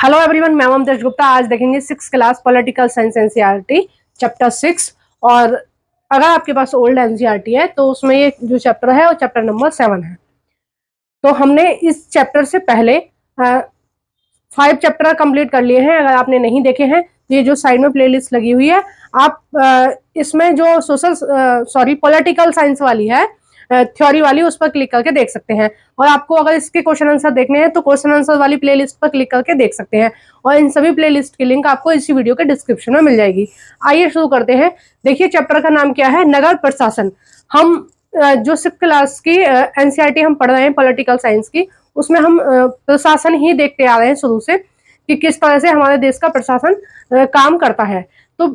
Hello everyone, मैं ममता गुप्ता। आज देखेंगे 6th class political science NCERT chapter 6। और अगर आपके पास ओल्ड एनसीईआरटी है तो उसमें ये जो चैप्टर है वो चैप्टर नंबर 7 है। तो हमने इस चैप्टर से पहले 5 चैप्टर कंप्लीट कर लिए हैं। अगर आपने नहीं देखे हैं तो ये जो साइड में प्लेलिस्ट लगी हुई है, आप इसमें जो पॉलिटिकल साइंस वाली है, थ्योरी वाली, उस पर क्लिक करके देख सकते हैं। और आपको अगर इसके क्वेश्चन आंसर देखने हैं तो क्वेश्चन आंसर वाली प्लेलिस्ट पर क्लिक करके देख सकते हैं। और इन सभी प्लेलिस्ट की लिंक आपको इसी वीडियो के डिस्क्रिप्शन में मिल जाएगी। आइए शुरू करते हैं। देखिए, चैप्टर का नाम क्या है? नगर प्रशासन। हम जो 6th क्लास की एनसीईआरटी हम पढ़ रहे हैं पॉलिटिकल साइंस की, उसमें हम प्रशासन ही देखते आ रहे हैं शुरू से कि किस तरह से हमारे देश का प्रशासन काम करता है। तो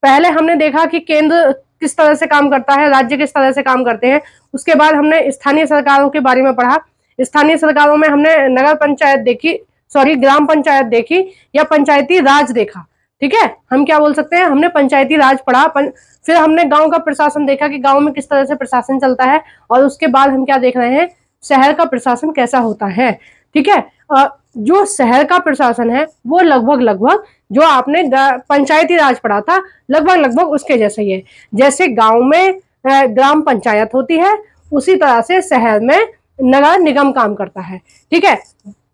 पहले हमने देखा कि केंद्र किस तरह से काम करता है, राज्य किस तरह से काम करते हैं। उसके बाद हमने स्थानीय सरकारों के बारे में पढ़ा। स्थानीय सरकारों में हमने नगर पंचायत देखी, ग्राम पंचायत देखी या पंचायती राज देखा। ठीक है, हम क्या बोल सकते हैं, हमने पंचायती राज पढ़ा। फिर हमने गांव का प्रशासन देखा कि गांव में किस तरह से प्रशासन चलता है। और उसके बाद हम क्या देख रहे हैं, शहर का प्रशासन कैसा होता है। ठीक है, जो शहर का प्रशासन है वो लगभग जो आपने पंचायती राज पढ़ा था लगभग उसके जैसे ही है। जैसे गांव में ग्राम पंचायत होती है, उसी तरह से शहर में नगर निगम काम करता है। ठीक है,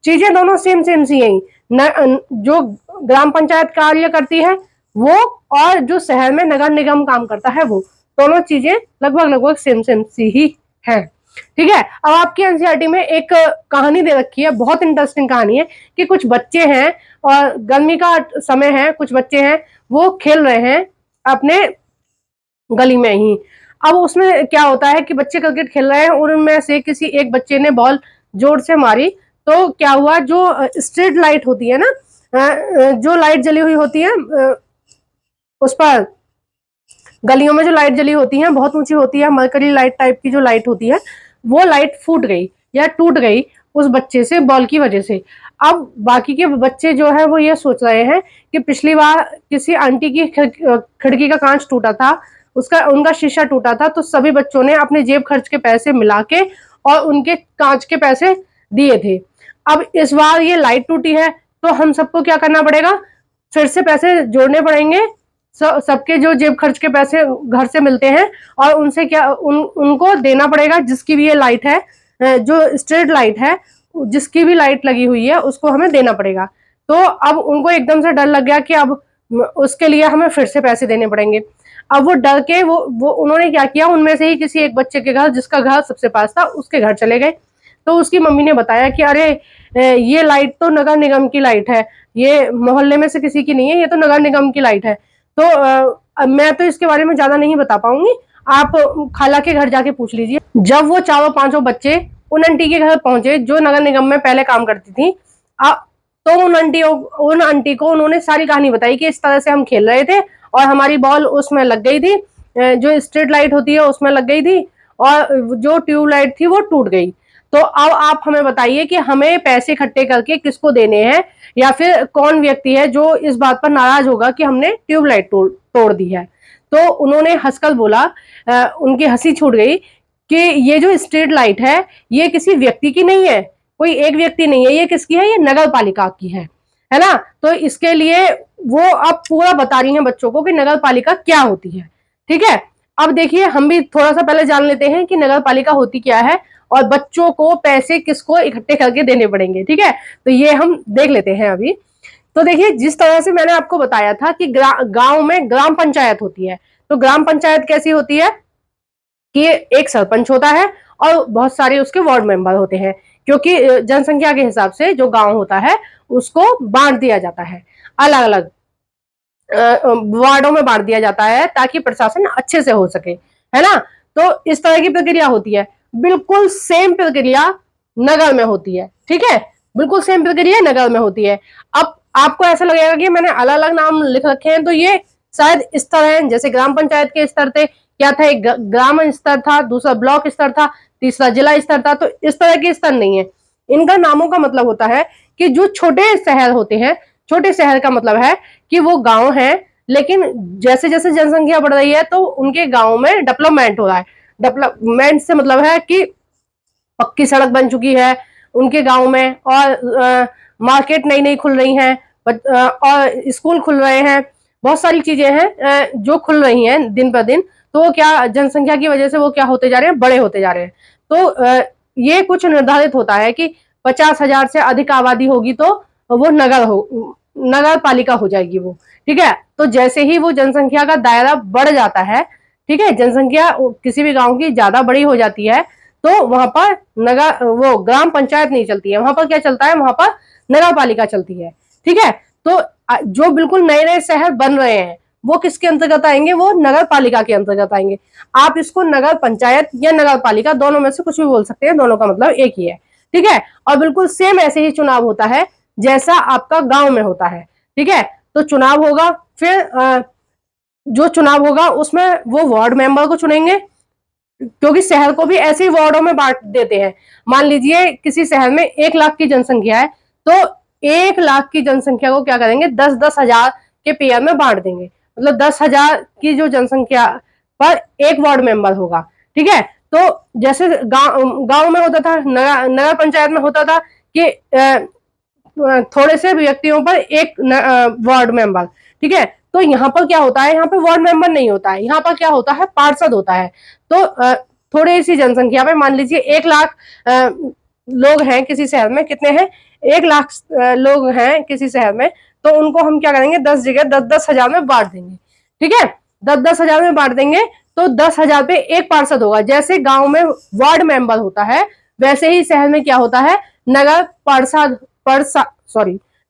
चीजें दोनों सेम सी यही। जो ग्राम पंचायत कार्य करती है वो, और जो शहर में नगर निगम काम करता है वो, दोनों चीजें लगभग सेम सी ही है। ठीक है, अब आपकी एनसीईआरटी में एक कहानी दे रखी है, बहुत इंटरेस्टिंग कहानी है कि कुछ बच्चे हैं और गर्मी का समय है, कुछ बच्चे हैं वो खेल रहे हैं अपने गली में ही। अब उसमें क्या होता है कि बच्चे क्रिकेट खेल रहे हैं, उनमें से किसी एक बच्चे ने बॉल जोर से मारी। तो क्या हुआ, जो स्ट्रीट लाइट होती है ना, जो लाइट जली हुई होती है उस पर, गलियों में जो लाइट जली होती है बहुत ऊंची होती है, मरकरी लाइट टाइप की जो लाइट होती है, वो लाइट फूट गई या टूट गई उस बच्चे से, बॉल की वजह से। अब बाकी के बच्चे जो है वो ये सोच रहे हैं कि पिछली बार किसी आंटी की खिड़की का कांच टूटा था, उनका शीशा टूटा था, तो सभी बच्चों ने अपने जेब खर्च के पैसे मिला के और उनके कांच के पैसे दिए थे। अब इस बार ये लाइट टूटी है तो हम सबको क्या करना पड़ेगा, फिर से पैसे जोड़ने पड़ेंगे। सबके जो जेब खर्च के पैसे घर से मिलते हैं और उनसे क्या उनको देना पड़ेगा, जिसकी भी ये लाइट है, जो स्ट्रीट लाइट है, जिसकी भी लाइट लगी हुई है उसको हमें देना पड़ेगा। तो अब उनको एकदम से डर लग गया कि अब उसके लिए हमें फिर से पैसे देने पड़ेंगे। अब वो डर के वो उन्होंने क्या किया, उनमें से ही किसी एक बच्चे के घर, जिसका घर सबसे पास था, उसके घर चले गए। तो उसकी मम्मी ने बताया कि अरे, ये लाइट तो नगर निगम की लाइट है, ये मोहल्ले में से किसी की नहीं है, ये तो नगर निगम की लाइट है। तो मैं तो इसके बारे में ज्यादा नहीं बता पाऊंगी, आप खाला के घर जाके पूछ लीजिए। जब वो चारों पांचों बच्चे उन आंटी के घर पहुंचे जो नगर निगम में पहले काम करती थी, तो उन आंटी को उन्होंने सारी कहानी बताई कि इस तरह से हम खेल रहे थे और हमारी बॉल उसमें लग गई थी, जो स्ट्रीट लाइट होती है उसमें लग गई थी, और जो ट्यूब लाइट थी वो टूट गई। तो अब आप हमें बताइए कि हमें पैसे इकट्ठे करके किसको देने हैं, या फिर कौन व्यक्ति है जो इस बात पर नाराज होगा कि हमने ट्यूबलाइट तोड़ दी है। तो उन्होंने हंसकर बोला, उनकी हंसी छूट गई कि ये जो स्ट्रीट लाइट है ये किसी व्यक्ति की नहीं है, कोई एक व्यक्ति नहीं है, ये किसकी है, ये नगर पालिका की है ना। तो इसके लिए वो अब पूरा बता रही हैं बच्चों को कि नगर पालिका क्या होती है। ठीक है, अब देखिए हम भी थोड़ा सा पहले जान लेते हैं कि नगर पालिका होती क्या है और बच्चों को पैसे किसको इकट्ठे करके देने पड़ेंगे। ठीक है, तो ये हम देख लेते हैं अभी। तो देखिए, जिस तरह से मैंने आपको बताया था कि गांव में ग्राम पंचायत होती है, तो ग्राम पंचायत कैसी होती है कि एक सरपंच होता है और बहुत सारे उसके वार्ड मेंबर होते हैं, क्योंकि जनसंख्या के हिसाब से जो गांव होता है उसको बांट दिया जाता है, अलग अलग वार्डों में बांट दिया जाता है ताकि प्रशासन अच्छे से हो सके, है ना। तो इस तरह की प्रक्रिया होती है। बिल्कुल सेम प्रक्रिया नगर में होती है। ठीक है, बिल्कुल सेम प्रक्रिया नगर में होती है। अब आपको ऐसा लगेगा कि मैंने अलग अलग नाम लिख रखे हैं, तो ये शायद इस तरह है, जैसे ग्राम पंचायत के स्तर थे, क्या था, एक ग्राम स्तर था, दूसरा ब्लॉक स्तर था, तीसरा जिला स्तर था। तो इस तरह के स्तर नहीं है। इनका नामों का मतलब होता है कि जो छोटे शहर होते हैं, छोटे शहर का मतलब है कि वो गांव है, लेकिन जैसे जैसे जनसंख्या बढ़ रही है तो उनके गांव में डेवलपमेंट हो रहा है। डेवलपमेंट से मतलब है कि पक्की सड़क बन चुकी है उनके गांव में, और मार्केट नई नई खुल रही हैं, और स्कूल खुल रहे हैं, बहुत सारी चीजें हैं जो खुल रही हैं दिन पर दिन। तो वो क्या, जनसंख्या की वजह से वो क्या होते जा रहे हैं, बड़े होते जा रहे हैं। तो ये कुछ निर्धारित होता है कि 50,000 से अधिक आबादी होगी तो वो नगर पालिका हो जाएगी वो। ठीक है, तो जैसे ही वो जनसंख्या का दायरा बढ़ जाता है, ठीक है, जनसंख्या किसी भी गांव की ज्यादा बड़ी हो जाती है, तो वहां पर नगर वो ग्राम पंचायत नहीं चलती है, वहां पर क्या चलता है, वहां पर नगर पालिका चलती है। ठीक है, तो जो बिल्कुल नए नए शहर बन रहे हैं वो किसके अंतर्गत आएंगे, वो नगर पालिका के अंतर्गत आएंगे। आप इसको नगर पंचायत या नगर पालिका दोनों में से कुछ भी बोल सकते हैं, दोनों का मतलब एक ही है। ठीक है, और बिल्कुल सेम ऐसे ही चुनाव होता है जैसा आपका गांव में होता है। ठीक है, तो चुनाव होगा, फिर जो चुनाव होगा उसमें वो वार्ड मेंबर को चुनेंगे, क्योंकि शहर को भी ऐसे ही वार्डों में बांट देते हैं। मान लीजिए किसी शहर में 1 लाख की जनसंख्या है, तो 1 लाख की जनसंख्या को क्या करेंगे, 10-10 हजार के पेयर में बांट देंगे। मतलब 10 हजार की जो जनसंख्या पर एक वार्ड मेंबर होगा। ठीक है, तो जैसे गांव में होता था, नगर पंचायत में होता था कि थोड़े से व्यक्तियों पर एक वार्ड मेंबर। ठीक है, तो यहाँ पर क्या होता है, यहाँ पे वार्ड मेंबर नहीं होता है, यहाँ पर क्या होता है, पार्षद होता है। तो थोड़ी सी जनसंख्या में, मान लीजिए 1 लाख लोग हैं किसी शहर में, कितने हैं, 1 लाख लोग हैं किसी शहर में, तो उनको हम क्या करेंगे, 10 जगह 10-10 हजार में बांट देंगे। ठीक है, 10-10 हजार में बांट देंगे, तो 10 हजार पे एक पार्षद होगा। जैसे गांव में वार्ड मेंबर होता है, वैसे ही शहर में क्या होता है, नगर पार्षद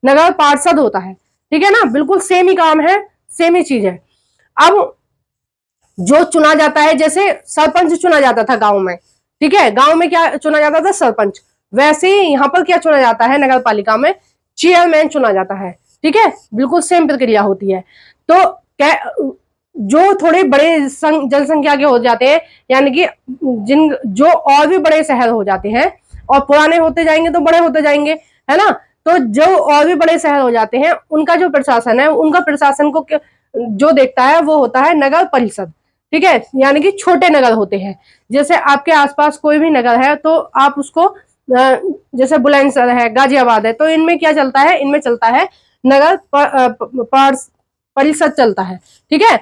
नगर पार्षद होता है। ठीक है ना, बिल्कुल सेम ही काम है, सेम ही चीज है। अब जो चुना जाता है, जैसे सरपंच चुना जाता था गांव में, ठीक है, गांव में क्या चुना जाता था, सरपंच। वैसे ही यहाँ पर क्या चुना जाता है, नगर पालिका में चेयरमैन चुना जाता है। ठीक है, बिल्कुल सेम प्रक्रिया होती है। तो क्या, जो थोड़े बड़े जनसंख्या के हो जाते हैं, यानी कि जो और भी बड़े शहर हो जाते हैं, और पुराने होते जाएंगे तो बड़े होते जाएंगे, है ना। तो जो और भी बड़े शहर हो जाते हैं, उनका जो प्रशासन है, उनका प्रशासन को जो देखता है वो होता है नगर परिषद। ठीक है, यानी कि छोटे नगर होते हैं। जैसे आपके आसपास कोई भी नगर है, तो आप उसको जैसे बुलंदशहर है, गाजियाबाद है, तो इनमें क्या चलता है, इनमें चलता है नगर परिषद चलता है। ठीक है,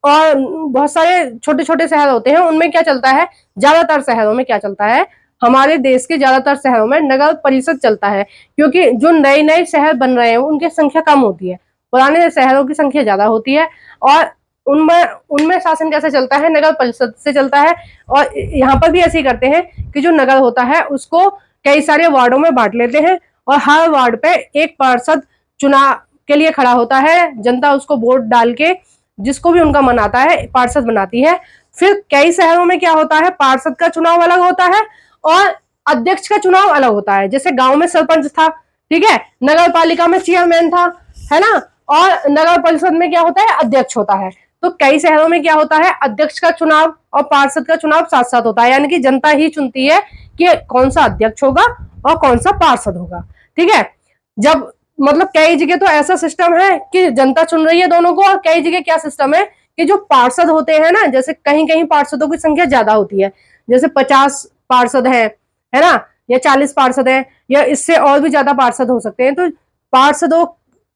और बहुत सारे छोटे छोटे शहर होते हैं, उनमें क्या चलता है, ज्यादातर शहरों में क्या चलता है, हमारे देश के ज्यादातर शहरों में नगर परिषद चलता है। क्योंकि जो नए नए शहर बन रहे हैं उनकी संख्या कम होती है, पुराने शहरों की संख्या ज्यादा होती है, और उनमें उनमें शासन कैसे चलता है, नगर परिषद से चलता है। और यहाँ पर भी ऐसे ही करते हैं कि जो नगर होता है उसको कई सारे वार्डों में बांट लेते हैं, और हर वार्ड पे एक पार्षद चुनाव के लिए खड़ा होता है, जनता उसको वोट डाल के जिसको भी उनका मन आता है पार्षद बनाती है। फिर कई शहरों में क्या होता है, पार्षद का चुनाव अलग होता है और अध्यक्ष का चुनाव अलग होता है। जैसे गांव में सरपंच था, ठीक है, नगर पालिका में चेयरमैन था, है ना, और नगर परिषद में क्या होता है, अध्यक्ष होता है। तो कई शहरों में क्या होता है, अध्यक्ष का चुनाव और पार्षद का चुनाव साथ साथ होता है, यानी कि जनता ही चुनती है कि कौन सा अध्यक्ष होगा और कौन सा पार्षद होगा। ठीक है, जब मतलब कई जगह तो ऐसा सिस्टम है कि जनता चुन रही है दोनों को, और कई जगह क्या सिस्टम है कि जो पार्षद होते हैं ना, जैसे कहीं कहीं पार्षदों की संख्या ज्यादा होती है, जैसे 50 पार्षद है ना, या 40 पार्षद है, या इससे और भी ज्यादा पार्षद हो सकते हैं। तो पार्षदों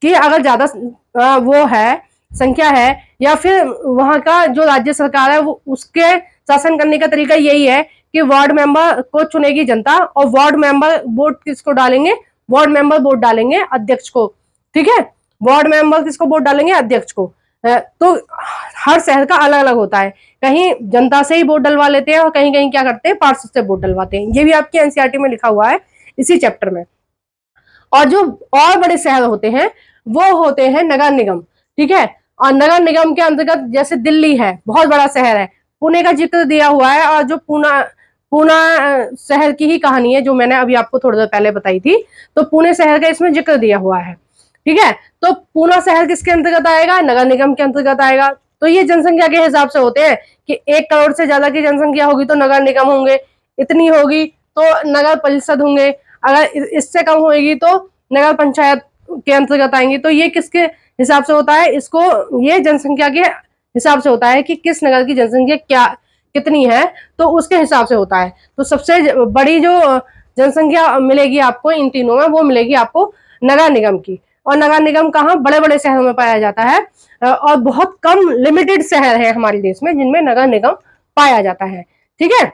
की अगर ज्यादा वो है, संख्या है, या फिर वहां का जो राज्य सरकार है वो उसके शासन करने का तरीका यही है कि वार्ड मेंबर को चुनेगी जनता, और वार्ड मेंबर वोट किसको डालेंगे, वार्ड मेंबर वोट डालेंगे अध्यक्ष को। ठीक है, वार्ड मेंबर किसको वोट डालेंगे, अध्यक्ष को। तो हर शहर का अलग अलग होता है, कहीं जनता से ही वोट डलवा लेते हैं, और कहीं कहीं क्या करते हैं, पार्षद से वोट डलवाते हैं। ये भी आपकी एनसीईआरटी में लिखा हुआ है इसी चैप्टर में। और जो और बड़े शहर होते हैं वो होते हैं नगर निगम। ठीक है, और नगर निगम के अंतर्गत जैसे दिल्ली है, बहुत बड़ा शहर है, पुणे का जिक्र दिया हुआ है, और जो पुणे पुणे शहर की ही कहानी है जो मैंने अभी आपको थोड़ी देर पहले बताई थी, तो पुणे शहर का इसमें जिक्र दिया हुआ है। ठीक है, तो पुणे शहर किसके अंतर्गत आएगा, नगर निगम के अंतर्गत आएगा। तो ये जनसंख्या के हिसाब से होते हैं कि 1 करोड़ से ज्यादा की जनसंख्या होगी तो नगर निगम होंगे, इतनी होगी तो नगर परिषद होंगे, अगर इससे कम होगी तो नगर पंचायत के अंतर्गत आएंगे। तो ये किसके हिसाब से होता है, इसको ये जनसंख्या के हिसाब से होता है कि किस नगर की जनसंख्या क्या कितनी है, तो उसके हिसाब से होता है। तो सबसे बड़ी जो जनसंख्या मिलेगी आपको इन तीनों में, वो मिलेगी आपको नगर निगम की। और नगर निगम कहाँ, बड़े बड़े शहरों में पाया जाता है, और बहुत कम लिमिटेड शहर है हमारे देश में जिनमें नगर निगम पाया जाता है। ठीक है,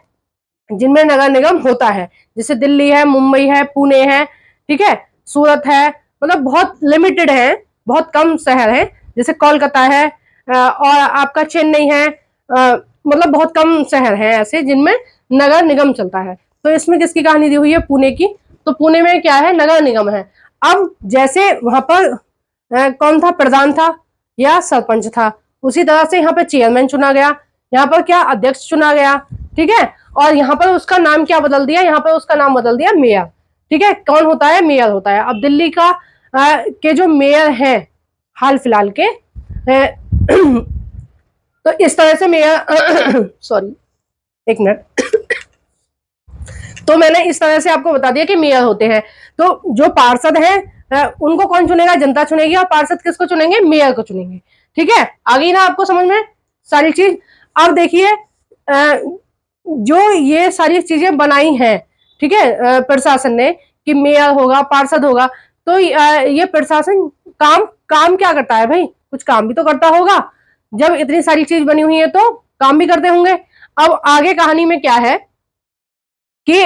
जिनमें नगर निगम होता है, जैसे दिल्ली है, मुंबई है, पुणे है, ठीक है, सूरत है, मतलब बहुत लिमिटेड है, बहुत कम शहर है। जैसे कोलकाता है और आपका चेन्नई है, मतलब बहुत कम शहर है ऐसे जिनमें नगर निगम चलता है। तो इसमें किसकी कहानी दी हुई है, पुणे की। तो पुणे में क्या है, नगर निगम है। अब जैसे वहां पर कौन था, प्रधान था या सरपंच था, उसी तरह से यहाँ पे चेयरमैन चुना गया, यहाँ पर क्या अध्यक्ष चुना गया, ठीक है। और यहाँ पर उसका नाम क्या बदल दिया, यहाँ पर उसका नाम बदल दिया मेयर। ठीक है, कौन होता है, मेयर होता है। अब दिल्ली का के जो मेयर हैं हाल फिलहाल के तो इस तरह से मेयर सॉरी एक मिनट तो मैंने इस तरह से आपको बता दिया कि मेयर होते हैं। तो जो पार्षद हैं उनको कौन चुनेगा, जनता चुनेगी, और पार्षद किसको चुनेंगे, मेयर को चुनेंगे। ठीक है, आ गई ना आपको समझ में सारी चीज। अब देखिए जो ये सारी चीजें बनाई हैं, ठीक है, प्रशासन ने, कि मेयर होगा, पार्षद होगा, तो ये प्रशासन काम काम क्या करता है भाई, कुछ काम भी तो करता होगा। जब इतनी सारी चीज बनी हुई है तो काम भी करते होंगे। अब आगे कहानी में क्या है कि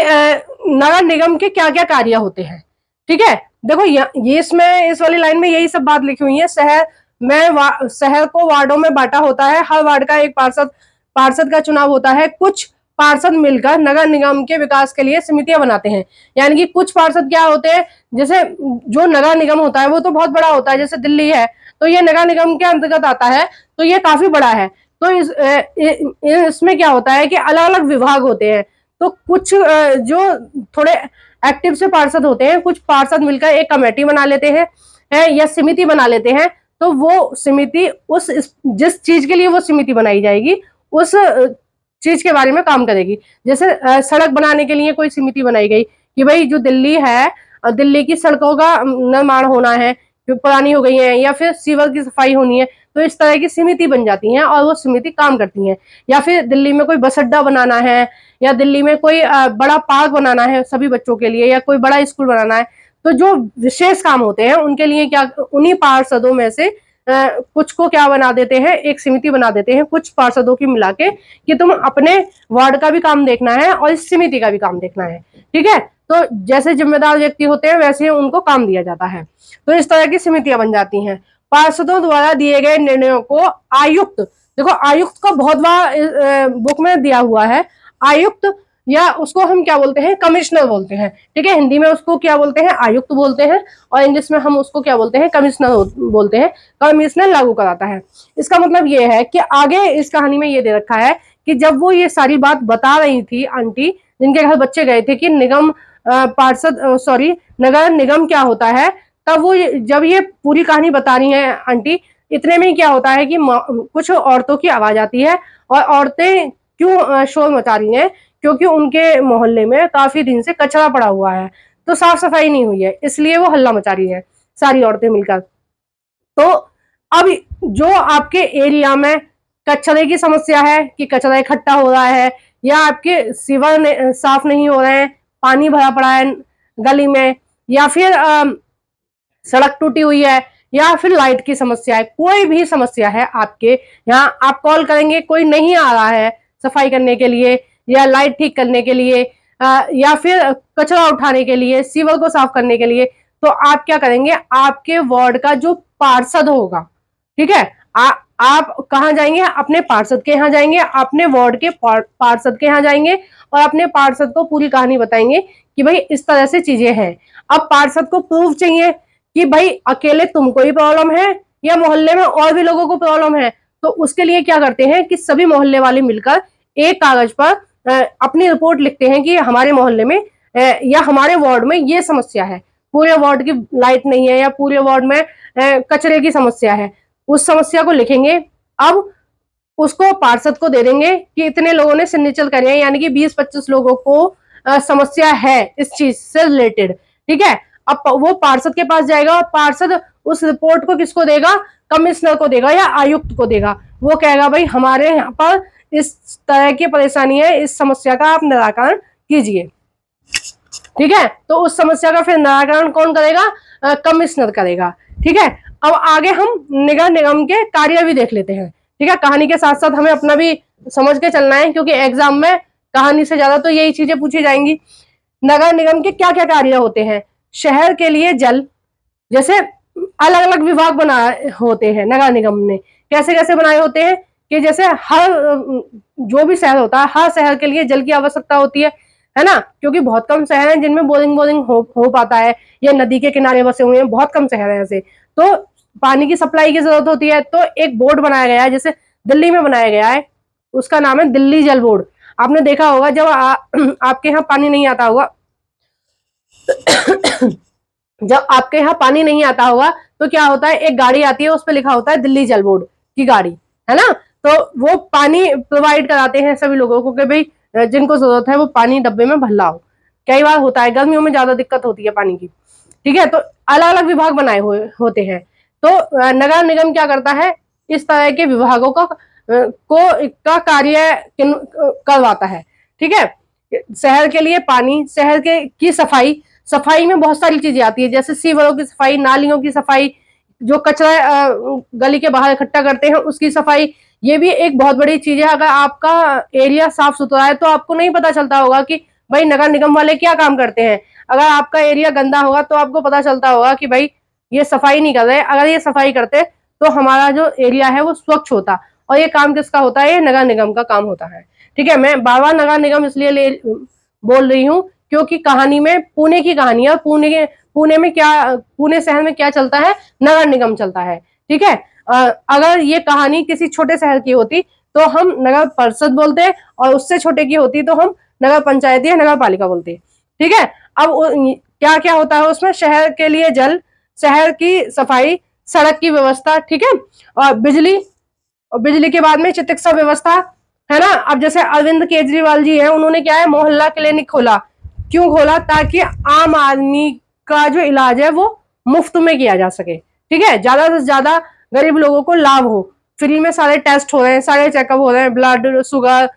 नगर निगम के क्या क्या कार्य होते हैं। ठीक है, देखो ये इसमें इस वाली लाइन में यही सब बात लिखी हुई है। शहर को वार्डों में बांटा होता है, हर वार्ड का एक पार्षद का चुनाव होता है। कुछ पार्षद मिलकर नगर निगम के विकास के लिए समितियां बनाते हैं। यानी कि कुछ पार्षद क्या होते हैं, जैसे जो नगर निगम होता है वो तो बहुत बड़ा होता है, जैसे दिल्ली है तो ये नगर निगम के अंतर्गत आता है, तो ये काफी बड़ा है। तो इसमें क्या होता है कि अलग अलग विभाग होते हैं। तो कुछ जो थोड़े एक्टिव से पार्षद होते हैं, कुछ पार्षद मिलकर एक कमेटी बना लेते हैं या समिति बना लेते हैं। तो वो समिति जिस चीज के लिए वो समिति बनाई जाएगी उस चीज के बारे में काम करेगी। जैसे सड़क बनाने के लिए कोई समिति बनाई गई कि भाई जो दिल्ली है, दिल्ली की सड़कों का निर्माण होना है जो पुरानी हो गई है, या फिर सीवर की सफाई होनी है, तो इस तरह की समिति बन जाती है और वो समिति काम करती है। या फिर दिल्ली में कोई बस अड्डा बनाना है, या दिल्ली में कोई बड़ा पार्क बनाना है सभी बच्चों के लिए, या कोई बड़ा स्कूल बनाना है, तो जो विशेष काम होते हैं उनके लिए क्या उन्हीं पार्षदों में से कुछ को क्या बना देते हैं, एक समिति बना देते हैं कुछ पार्षदों की मिला के, कि तुम अपने वार्ड का भी काम देखना है और इस समिति का भी काम देखना है। ठीक है, तो जैसे जिम्मेदार व्यक्ति होते हैं वैसे ही उनको काम दिया जाता है। तो इस तरह की समितियां बन जाती हैं। पार्षदों द्वारा दिए गए निर्णयों को आयुक्त, देखो आयुक्त को बहुत बार बुक में दिया हुआ है। आयुक्त या उसको हम क्या बोलते हैं, कमिश्नर बोलते हैं। ठीक है, हिंदी में उसको क्या बोलते हैं, आयुक्त बोलते हैं, और इंग्लिश में हम उसको क्या बोलते हैं, कमिश्नर बोलते हैं। कमिश्नर लागू कराता है। इसका मतलब ये है कि आगे इस कहानी में ये दे रखा है कि जब वो ये सारी बात बता रही थी आंटी, जिनके घर बच्चे गए थे, कि निगम नगर निगम क्या होता है, तब वो जब ये पूरी कहानी बता रही है आंटी, इतने में क्या होता है कि कुछ औरतों की आवाज आती है। और औरतें क्यों शोर मचा रही हैं, क्योंकि उनके मोहल्ले में काफी दिन से कचरा पड़ा हुआ है, तो साफ सफाई नहीं हुई है, इसलिए वो हल्ला मचा रही है सारी औरतें मिलकर। तो अब जो आपके एरिया में कचरे की समस्या है कि कचरा इकट्ठा हो रहा है, या आपके सीवर साफ नहीं हो रहे हैं, पानी भरा पड़ा है गली में, या फिर सड़क टूटी हुई है, या फिर लाइट की समस्या है, कोई भी समस्या है आपके यहाँ, आप कॉल करेंगे कोई नहीं आ रहा है सफाई करने के लिए, या लाइट ठीक करने के लिए, या फिर कचरा उठाने के लिए, सीवर को साफ करने के लिए, तो आप क्या करेंगे, आपके वार्ड का जो पार्षद होगा, ठीक है, आप कहाँ जाएंगे, अपने पार्षद के यहाँ जाएंगे, अपने वार्ड के पार्षद के यहाँ जाएंगे, और अपने पार्षद को पूरी कहानी बताएंगे कि भाई इस तरह से चीजें हैं। अब पार्षद को प्रूफ चाहिए कि भाई अकेले तुमको ही प्रॉब्लम है या मोहल्ले में और भी लोगों को प्रॉब्लम है। तो उसके लिए क्या करते हैं कि सभी मोहल्ले वाले मिलकर एक कागज पर अपनी रिपोर्ट लिखते हैं कि हमारे मोहल्ले में या हमारे वार्ड में ये समस्या है, पूरे वार्ड की लाइट नहीं है, या पूरे वार्ड में कचरे की समस्या है। उस समस्या को लिखेंगे, अब उसको पार्षद को दे देंगे कि इतने लोगों ने सिग्नेचर करे हैं, यानी कि 20-25 लोगों को समस्या है इस चीज से रिलेटेड। ठीक है, अब वो पार्षद के पास जाएगा और पार्षद उस रिपोर्ट को किसको देगा, कमिश्नर को देगा या आयुक्त को देगा। वो कहेगा भाई हमारे यहाँ पर इस तरह की परेशानी है, इस समस्या का आप निराकरण कीजिए। ठीक है, तो उस समस्या का फिर निराकरण कौन करेगा? कमिश्नर करेगा। ठीक है, अब आगे हम नगर निगम के कार्य भी देख लेते हैं। ठीक है, कहानी के साथ साथ हमें अपना भी समझ के चलना है, क्योंकि एग्जाम में कहानी से ज्यादा तो यही चीजें पूछी जाएंगी। नगर निगम के क्या क्या कार्य होते हैं? शहर के लिए जल, जैसे अलग अलग विभाग बनाए होते हैं नगर निगम ने। कैसे कैसे बनाए होते हैं कि जैसे हर जो भी शहर होता है, हर शहर के लिए जल की आवश्यकता होती है ना, क्योंकि बहुत कम शहर हैं जिनमें बोरिंग हो पाता है, या नदी के किनारे बसे हुए हैं, बहुत कम शहर है ऐसे। तो पानी की सप्लाई की जरूरत होती है, तो एक बोर्ड बनाया गया है, जैसे दिल्ली में बनाया गया है, उसका नाम है दिल्ली जल बोर्ड। आपने देखा होगा जब आपके यहाँ पानी नहीं आता होगा जब आपके यहाँ पानी नहीं आता होगा तो क्या होता है, एक गाड़ी आती है, उस पर लिखा होता है दिल्ली जल बोर्ड की गाड़ी, है ना। तो वो पानी प्रोवाइड कराते हैं सभी लोगों को कि भाई जिनको जरूरत है वो पानी डब्बे में भर लाओ। कई बार होता है गर्मियों में ज्यादा दिक्कत होती है पानी की। ठीक है, तो अलग अलग विभाग बनाए हुए होते हैं। तो नगर निगम क्या करता है, इस तरह के विभागों का कार्य करवाता है। ठीक है, शहर के लिए पानी, शहर के की सफाई, सफाई में बहुत सारी चीजें आती है, जैसे सीवरों की सफाई, नालियों की सफाई, जो कचरा गली के बाहर इकट्ठा करते हैं उसकी सफाई। ये भी एक बहुत बड़ी चीज है। अगर आपका एरिया साफ सुथरा है तो आपको नहीं पता चलता होगा कि भाई नगर निगम वाले क्या काम करते हैं। अगर आपका एरिया गंदा होगा तो आपको पता चलता होगा कि भाई ये सफाई नहीं कर रहे, अगर ये सफाई करते तो हमारा जो एरिया है वो स्वच्छ होता। और ये काम किसका होता है? ये नगर निगम का काम होता है। ठीक है, मैं बार बार नगर निगम इसलिए बोल रही हूँ क्योंकि कहानी में पुणे की कहानी है, पुणे शहर में क्या चलता है? नगर निगम चलता है। ठीक है, अगर ये कहानी किसी छोटे शहर की होती तो हम नगर परिषद बोलते, और उससे छोटे की होती तो हम नगर पंचायत या नगर पालिका बोलते। ठीक है, अब क्या क्या होता है उसमें? शहर के लिए जल, शहर की सफाई, सड़क की व्यवस्था, ठीक है, और बिजली, और बिजली के बाद में चिकित्सा व्यवस्था, है ना। अब जैसे अरविंद केजरीवाल जी है, उन्होंने क्या है, मोहल्ला क्लिनिक खोला। क्यों खोला? ताकि आम आदमी का जो इलाज है वो मुफ्त में किया जा सके। ठीक है, ज्यादा से ज्यादा गरीब लोगों को लाभ हो। फ्री में सारे टेस्ट हो रहे हैं, सारे चेकअप हो रहे हैं, ब्लड शुगर,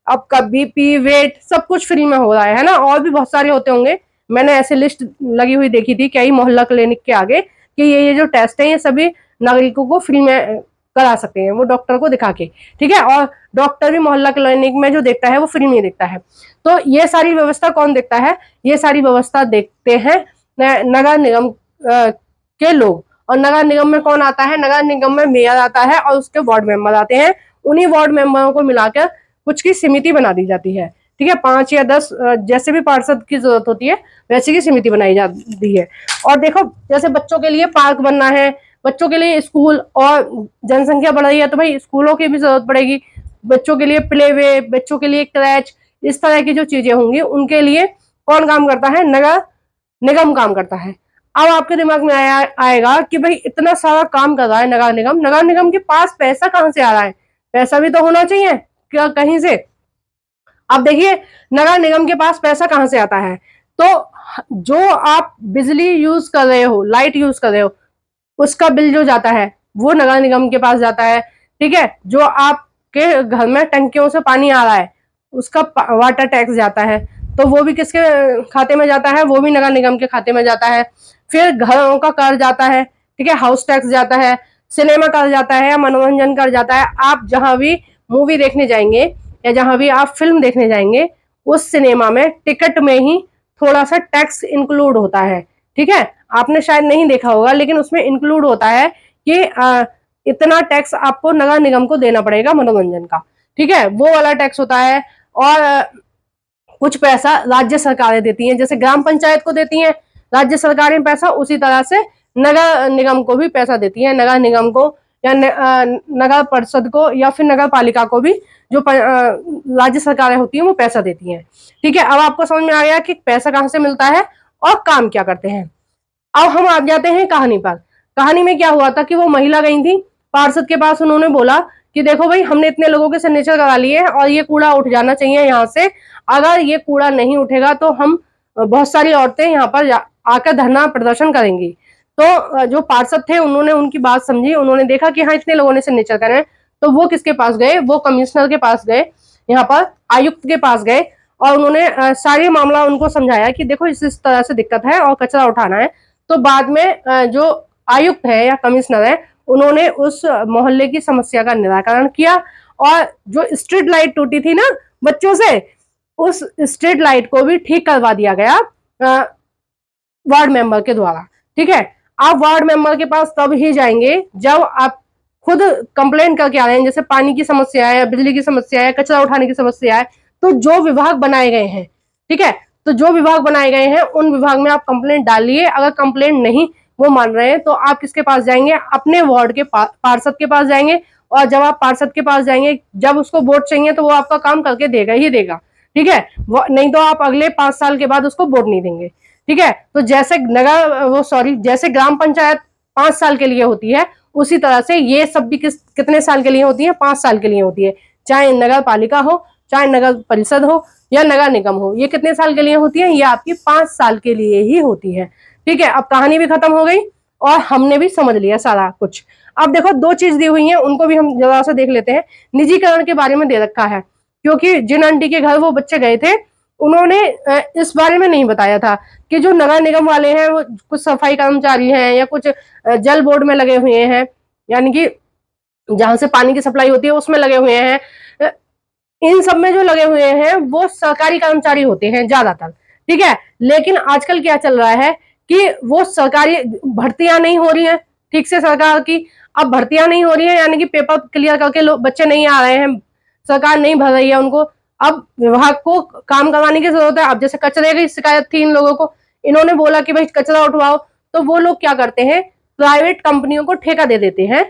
आपका बीपी, वेट, सब कुछ फ्री में हो रहा है ना। और भी बहुत सारे होते होंगे, मैंने ऐसे लिस्ट लगी हुई देखी थी कई मोहल्ला क्लिनिक के आगे कि ये जो टेस्ट है ये सभी नागरिकों को फ्री में करा सकते हैं, वो डॉक्टर को दिखा के। ठीक है, और डॉक्टर भी मोहल्ला क्लिनिक में जो देखता है वो फ्री में देखता है। तो ये सारी व्यवस्था कौन देखता है? ये सारी व्यवस्था देखते हैं नगर निगम के लोग। और नगर निगम में कौन आता है? नगर निगम में मेयर आता है और उसके वार्ड मेंबर आते हैं। उन्हीं वार्ड मेंबरों को मिलाकर कुछ की समिति बना दी जाती है। ठीक है, 5 या 10 जैसे भी पार्षद की जरूरत होती है वैसे की समिति बनाई जाती है। और देखो, जैसे बच्चों के लिए पार्क बनना है, बच्चों के लिए स्कूल, और जनसंख्या बढ़ रही है तो भाई स्कूलों की भी जरूरत पड़ेगी। बच्चों के लिए प्ले वे, बच्चों के लिए क्रैच, इस तरह की जो चीजें होंगी उनके लिए कौन काम करता है? नगर निगम काम करता है। अब आपके दिमाग में आएगा कि भाई इतना सारा काम कर रहा है नगर निगम के पास पैसा कहां से आ रहा है? पैसा भी तो होना चाहिए क्या कहीं से। अब देखिए, नगर निगम के पास पैसा कहां से आता है? तो जो आप बिजली यूज कर रहे हो, लाइट यूज कर रहे हो, उसका बिल जो जाता है वो नगर निगम के पास जाता है। ठीक है, जो आपके घर में टंकियों से पानी आ रहा है उसका वाटर टैक्स जाता है, तो वो भी किसके खाते में जाता है? वो भी नगर निगम के खाते में जाता है। फिर घरों का कर जाता है, ठीक है, हाउस टैक्स जाता है, सिनेमा कर जाता है, या मनोरंजन कर जाता है। आप जहां भी मूवी देखने जाएंगे या जहां भी आप फिल्म देखने जाएंगे, उस सिनेमा में टिकट में ही थोड़ा सा टैक्स इंक्लूड होता है। ठीक है, आपने शायद नहीं देखा होगा लेकिन उसमें इंक्लूड होता है कि इतना टैक्स आपको नगर निगम को देना पड़ेगा मनोरंजन का। ठीक है, वो वाला टैक्स होता है। और कुछ पैसा राज्य सरकारें देती हैं, जैसे ग्राम पंचायत को देती हैं राज्य सरकारें पैसा, उसी तरह से नगर निगम को भी पैसा देती है। नगर निगम को या नगर परिषद को या फिर नगर पालिका को भी जो राज्य सरकारें होती हैं वो पैसा देती हैं। ठीक है, अब आपको समझ में आ गया कि पैसा कहां से मिलता है और काम क्या करते हैं। अब हम आ जाते हैं कहानी पर। कहानी में क्या हुआ था कि वो महिला गई थी पार्षद के पास, उन्होंने बोला कि देखो भाई, हमने इतने लोगों के सिग्नेचर करा लिए और ये कूड़ा उठ जाना चाहिए यहाँ से। अगर ये कूड़ा नहीं उठेगा तो हम बहुत सारी औरतें यहाँ पर आकर धरना प्रदर्शन करेंगी। तो जो पार्षद थे उन्होंने उनकी बात समझी, उन्होंने देखा कि हाँ इतने लोगों ने सिग्नेचर करे, तो वो किसके पास गए? वो कमिश्नर के पास गए, यहाँ पर आयुक्त के पास गए, और उन्होंने सारी मामला उनको समझाया कि देखो इस तरह से दिक्कत है और कचरा उठाना है। तो बाद में जो आयुक्त है या कमिश्नर है, उन्होंने उस मोहल्ले की समस्या का निराकरण किया और जो स्ट्रीट लाइट टूटी थी ना बच्चों से, उस स्ट्रीट लाइट को भी ठीक करवा दिया गया वार्ड मेंबर के द्वारा। ठीक है, आप वार्ड मेंबर के पास तब ही जाएंगे जब आप खुद कंप्लेंट करके आ रहे हैं, जैसे पानी की समस्या है, बिजली की समस्या है, कचरा उठाने की समस्या है, तो जो विभाग बनाए गए हैं, ठीक है, तो जो विभाग बनाए गए हैं उन विभाग में आप कंप्लेंट डालिए। अगर कंप्लेंट नहीं वो मान रहे हैं तो आप किसके पास जाएंगे, अपने वार्ड के पार्षद के पास जाएंगे। और जब आप पार्षद के पास जाएंगे, जब उसको वोट चाहिए तो वो आपका काम करके देगा ही देगा। ठीक है, नहीं तो आप अगले 5 साल के बाद उसको वोट नहीं देंगे। ठीक है, तो जैसे ग्राम पंचायत 5 साल के लिए होती है, उसी तरह से ये सब भी कितने साल के लिए होती है, 5 साल के लिए होती है। चाहे नगर पालिका हो, चाहे नगर परिषद हो या नगर निगम हो, ये कितने साल के लिए होती है, ये आपकी 5 साल के लिए ही होती है। ठीक है, अब कहानी भी खत्म हो गई और हमने भी समझ लिया सारा कुछ। अब देखो 2 चीज दी हुई है, उनको भी हम जरा सा देख लेते हैं। निजीकरण के बारे में दे रखा है, क्योंकि जिन आंटी के घर वो बच्चे गए थे उन्होंने इस बारे में नहीं बताया था कि जो नगर निगम वाले हैं वो कुछ सफाई कर्मचारी हैं या कुछ जल बोर्ड में लगे हुए हैं, यानी कि जहां से पानी की सप्लाई होती है उसमें लगे हुए हैं। इन सब में जो लगे हुए हैं वो सरकारी कर्मचारी होते हैं ज्यादातर। ठीक है, लेकिन आजकल क्या चल रहा है कि वो सरकारी भर्तियां नहीं हो रही हैं ठीक से सरकार की। अब भर्तियां नहीं हो रही है यानी कि पेपर क्लियर करके बच्चे नहीं आ रहे हैं, सरकार नहीं भर रही है उनको। अब विभाग को काम करवाने की जरूरत है। अब जैसे कचरे की शिकायत थी इन लोगों को, इन्होंने बोला कि भाई कचरा उठवाओ, तो वो लोग क्या करते हैं, प्राइवेट कंपनियों को ठेका दे देते हैं।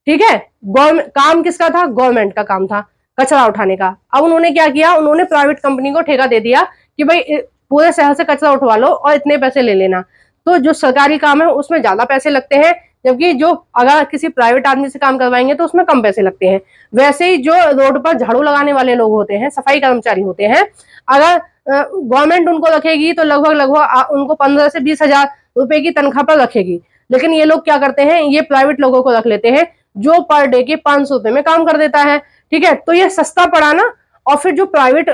ठीक है, गवर्नमेंट काम किसका था, गवर्नमेंट का काम था कचरा उठाने का। अब उन्होंने क्या किया, उन्होंने प्राइवेट कंपनी को ठेका दे दिया कि भाई पूरे शहर से कचरा उठवा लो और इतने पैसे ले लेना। तो जो सरकारी काम है उसमें ज्यादा पैसे लगते हैं, जबकि जो अगर किसी प्राइवेट आदमी से काम करवाएंगे तो उसमें कम पैसे लगते हैं। वैसे ही जो रोड पर झाड़ू लगाने वाले लोग होते हैं, सफाई कर्मचारी होते हैं, अगर गवर्नमेंट उनको रखेगी तो लगभग उनको 15 से 20 हजार रुपए की तनख्वाह पर रखेगी। लेकिन ये लोग क्या करते हैं, ये प्राइवेट लोगों को रख लेते हैं जो पर डे के 500 रुपए में काम कर देता है। ठीक है, तो ये सस्ता पड़ा ना। और फिर जो प्राइवेट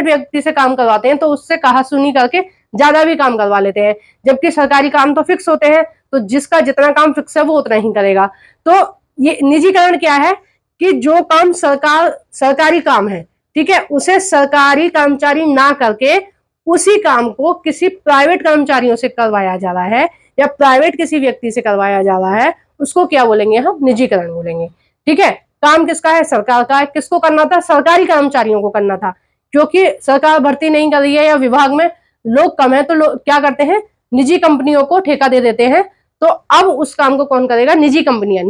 व्यक्ति से काम करवाते हैं तो उससे कहा सुनी करके ज्यादा भी काम करवा लेते हैं, जबकि सरकारी काम तो फिक्स होते हैं, तो जिसका जितना काम फिक्स है वो उतना ही करेगा। तो ये निजीकरण क्या है कि जो काम सरकारी काम है, ठीक है, उसे सरकारी कर्मचारी ना करके उसी काम को किसी प्राइवेट कर्मचारियों से करवाया जा रहा है या प्राइवेट किसी व्यक्ति से करवाया जा रहा है, उसको क्या बोलेंगे, हम निजीकरण बोलेंगे। ठीक है, काम किसका है, सरकार का है। किसको करना था, सरकारी कर्मचारियों को करना था, क्योंकि सरकार भर्ती नहीं कर रही है या विभाग में लोग कम है तो लोग क्या करते हैं, निजी कंपनियों को ठेका दे देते हैं। तो अब उस काम को कौन करेगा, निजी कंपनियां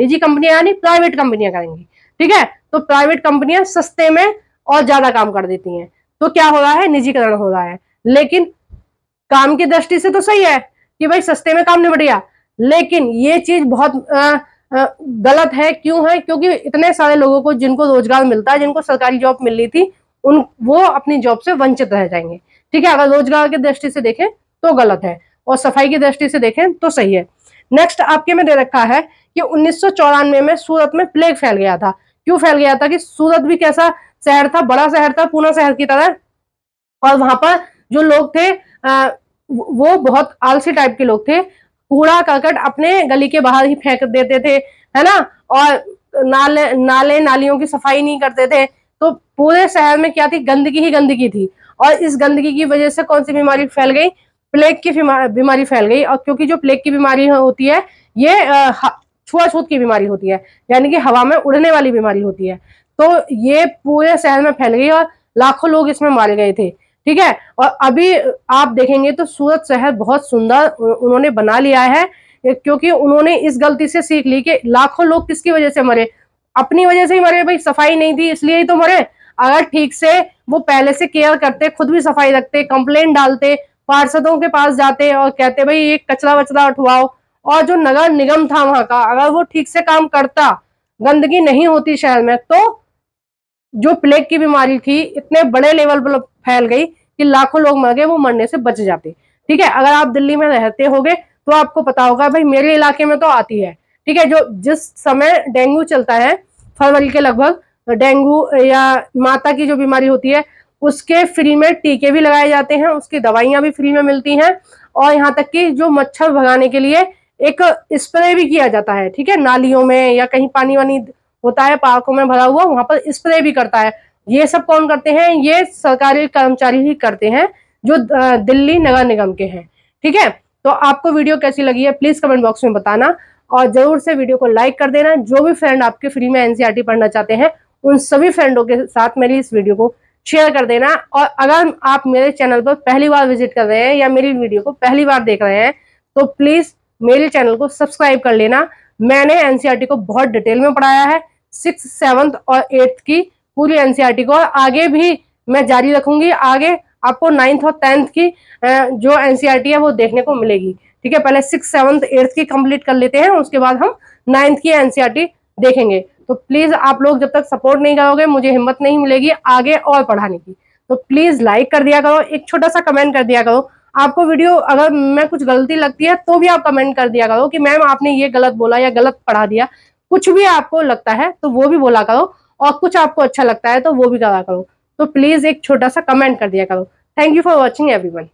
यानी प्राइवेट कंपनियां करेंगी। ठीक है, तो प्राइवेट कंपनियां सस्ते में और ज्यादा काम कर देती हैं, तो क्या हो रहा है, निजीकरण हो रहा है। लेकिन काम की दृष्टि से तो सही है कि भाई सस्ते में काम निबट गया, लेकिन ये चीज बहुत गलत है। क्यों है, क्योंकि इतने सारे लोगों को जिनको रोजगार मिलता है, जिनको सरकारी जॉब मिल रही थी, वो अपनी जॉब से वंचित रह जाएंगे। ठीक है, अगर रोजगार की दृष्टि से देखें तो गलत है और सफाई की दृष्टि से देखें तो सही है। नेक्स्ट आपके में दे रखा है कि 1994 में सूरत में प्लेग फैल गया था। क्यों फैल गया था कि सूरत भी कैसा शहर था, बड़ा शहर था, पूना शहर की तरह, और वहां पर जो लोग थे वो बहुत आलसी टाइप के लोग थे। कूड़ा करकट अपने गली के बाहर ही फेंक देते थे, है ना, और नाले नालियों की सफाई नहीं करते थे। तो पूरे शहर में क्या थी, गंदगी ही गंदगी थी। और इस गंदगी की वजह से कौन सी बीमारी फैल गई, प्लेग की बीमारी फैल गई। और क्योंकि जो प्लेग की बीमारी होती है ये छुआछूत की बीमारी होती है, यानी कि हवा में उड़ने वाली बीमारी होती है। तो ये पूरे शहर में फैल गई और लाखों लोग इसमें मारे गए थे। ठीक है, और अभी आप देखेंगे तो सूरत शहर बहुत सुंदर उन्होंने बना लिया है, क्योंकि उन्होंने इस गलती से सीख ली कि लाखों लोग किसकी वजह से मरे, अपनी वजह से ही मरे। भाई सफाई नहीं थी इसलिए ही तो मरे। अगर ठीक से वो पहले से केयर करते, खुद भी सफाई रखते, कंप्लेंट डालते, पार्षदों के पास जाते और कहते भाई ये कचरा वचरा उठवाओ, और जो नगर निगम था वहां का अगर वो ठीक से काम करता, गंदगी नहीं होती शहर में, तो जो प्लेग की बीमारी थी इतने बड़े लेवल पर फैल गई कि लाखों लोग मर गए, वो मरने से बच जाते। ठीक है, अगर आप दिल्ली में रहते होगे तो आपको पता होगा, भाई मेरे इलाके में तो आती है। ठीक है, जो जिस समय डेंगू चलता है फरवरी के लगभग, डेंगू या माता की जो बीमारी होती है उसके फ्री में टीके भी लगाए जाते हैं, उसकी दवाइयां भी फ्री में मिलती हैं, और यहाँ तक कि जो मच्छर भगाने के लिए एक स्प्रे भी किया जाता है, ठीक है, नालियों में या कहीं पानी वानी होता है पार्कों में भरा हुआ, वहां पर स्प्रे भी करता है। ये सब कौन करते हैं? ये सरकारी कर्मचारी ही करते हैं, जो दिल्ली नगर निगम के हैं, ठीक है। तो आपको वीडियो कैसी लगी है प्लीज कमेंट बॉक्स में बताना, और जरूर से वीडियो को लाइक कर देना। जो भी फ्रेंड आपके फ्री में एनसीईआरटी पढ़ना चाहते हैं उन सभी फ्रेंडों के साथ मेरी इस वीडियो को शेयर कर देना। और अगर आप मेरे चैनल पर पहली बार विजिट कर रहे हैं या मेरी वीडियो को पहली बार देख रहे हैं तो प्लीज मेरे चैनल को सब्सक्राइब कर लेना। मैंने एनसीईआरटी को बहुत डिटेल में पढ़ाया है, 6th 7th और 8th की पूरी एनसीईआरटी को, और आगे भी मैं जारी रखूंगी। आगे आपको 9th और 10th की जो एनसीईआरटी है वो देखने को मिलेगी, ठीक है। पहले 6th 7th 8th की कंप्लीट कर लेते हैं, उसके बाद हम 9th की एनसीईआरटी देखेंगे। तो प्लीज आप लोग जब तक सपोर्ट नहीं करोगे मुझे हिम्मत नहीं मिलेगी आगे और पढ़ाने की। तो प्लीज लाइक कर दिया करो, एक छोटा सा कमेंट कर दिया करो। आपको वीडियो अगर मैं कुछ गलती लगती है तो भी आप कमेंट कर दिया करो कि मैम आपने ये गलत बोला या गलत पढ़ा दिया। कुछ भी आपको लगता है तो वो भी बोला करो, और कुछ आपको अच्छा लगता है तो वो भी करा करो। तो प्लीज एक छोटा सा कमेंट कर दिया करो। Thank you for watching everyone.